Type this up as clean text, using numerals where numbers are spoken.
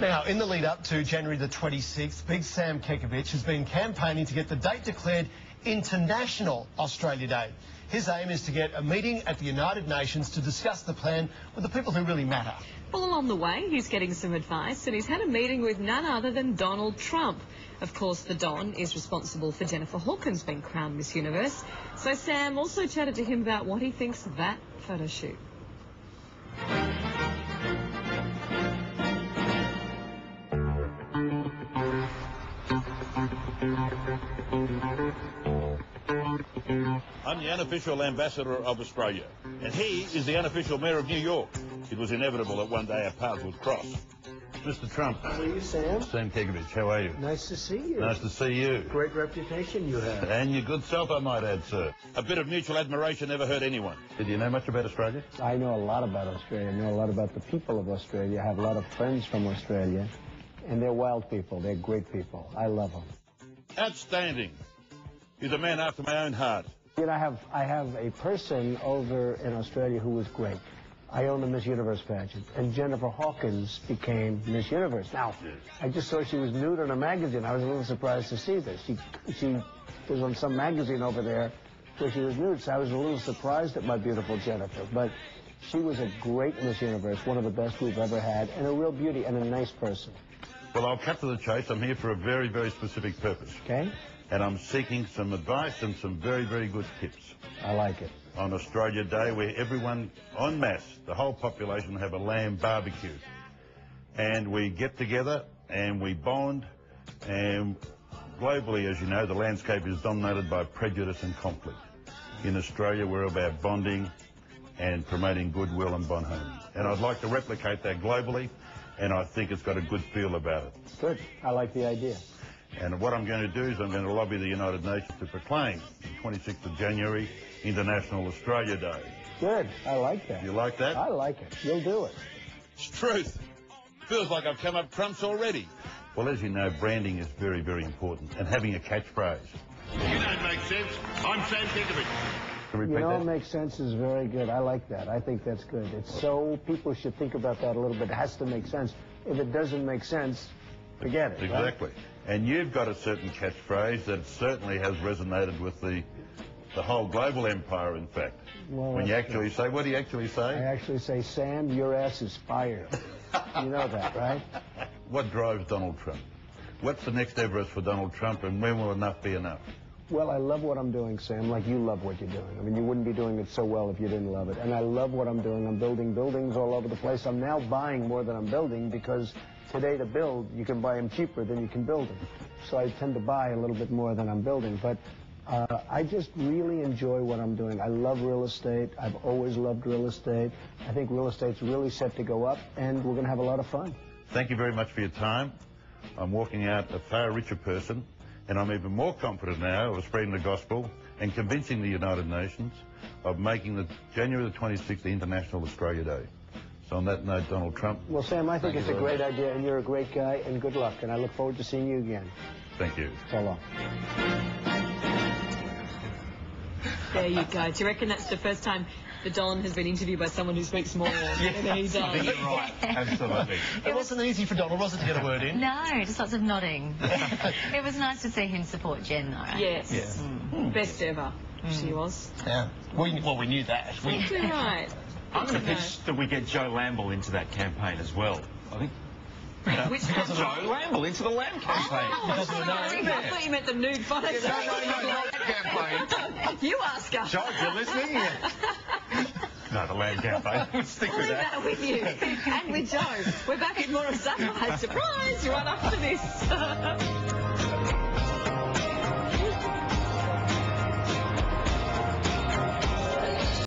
Now, in the lead up to January the 26th, Big Sam Kekovich has been campaigning to get the date declared International Australia Day. His aim is to get a meeting at the United Nations to discuss the plan with the people who really matter. Well, along the way, he's getting some advice, and he's had a meeting with none other than Donald Trump. Of course, the Don is responsible for Jennifer Hawkins being crowned Miss Universe. So Sam also chatted to him about what he thinks of that photo shoot. I'm the unofficial Lambassador of Australia, and he is the unofficial Mayor of New York. It was inevitable that one day our paths would cross. Mr. Trump. How are you, Sam? Sam Kekovich, how are you? Nice to see you. Nice to see you. Great reputation you have. And your good self, I might add, sir. A bit of mutual admiration never hurt anyone. Did you know much about Australia? I know a lot about Australia. I know a lot about the people of Australia. I have a lot of friends from Australia, and they're wild people. They're great people. I love them. Outstanding. He's a man after my own heart. You know, I have a person over in Australia who was great. I own the Miss Universe pageant, and Jennifer Hawkins became Miss Universe. Now, I just saw she was nude in a magazine. I was a little surprised to see this. She was on some magazine over there where she was nude, so I was a little surprised at my beautiful Jennifer. But she was a great Miss Universe, one of the best we've ever had, and a real beauty and a nice person. Well, I'll cut to the chase. I'm here for a very, very specific purpose. Okay? And I'm seeking some advice and some very, very good tips. I like it. On Australia Day, where everyone en masse, the whole population, have a lamb barbecue. And we get together and we bond, and globally, as you know, the landscape is dominated by prejudice and conflict. In Australia, we're about bonding and promoting goodwill and bonhomie. And I'd like to replicate that globally, and I think it's got a good feel about it. Good. I like the idea. And what I'm going to do is I'm going to lobby the United Nations to proclaim the 26th of January International Australia Day. Good. I like that. You like that? I like it. You'll do it. It's truth. Feels like I've come up trumps already. Well, as you know, branding is very, very important, and having a catchphrase. You don't make sense. I'm Sam Kekovich. You know, make sense is very good. I like that. I think that's good. It's so, people should think about that a little bit. It has to make sense. If it doesn't make sense, forget it. Exactly. Right? And you've got a certain catchphrase that certainly has resonated with the whole global empire, in fact. Well, when you actually say, what do you actually say? I actually say, Sam, your ass is fired. You know that, right? What drives Donald Trump? What's the next Everest for Donald Trump, and when will enough be enough? Well, I love what I'm doing, Sam, like you love what you're doing. I mean, you wouldn't be doing it so well if you didn't love it. And I love what I'm doing. I'm building buildings all over the place. I'm now buying more than I'm building, because today to build, you can buy them cheaper than you can build them. So I tend to buy a little bit more than I'm building. But I just really enjoy what I'm doing. I love real estate. I've always loved real estate. I think real estate's really set to go up, and we're going to have a lot of fun. Thank you very much for your time. I'm walking out a far richer person, and I'm even more confident now of spreading the gospel and convincing the United Nations of making the January the 26th the International Australia Day. So on that note, Donald Trump. Well, Sam, I think it's a great idea, and you're a great guy, and good luck. And I look forward to seeing you again. Thank you. So long. There you go. Do you reckon that's the first time the Don has been interviewed by someone who speaks more than he does? I think you're right. Absolutely. It wasn't easy for Donald, was it, to get a word in? No, just lots of nodding. It was nice to see him support Jen, though. Yes. Yeah. Best ever, she was. Yeah. Well, we knew that. You're right. I'm going to pitch that we get Joe Lamble into that campaign as well. I think. Which Joe Lamble into the Lamb campaign. Oh, sorry. I thought you meant the nude photo. No, not campaign. You ask her. Joe, if you're listening. No, the Lamb campaign. We'll stick I'll with leave that. that with you. And with Joe. We're back with more of Sunrise. Surprise! Right after this.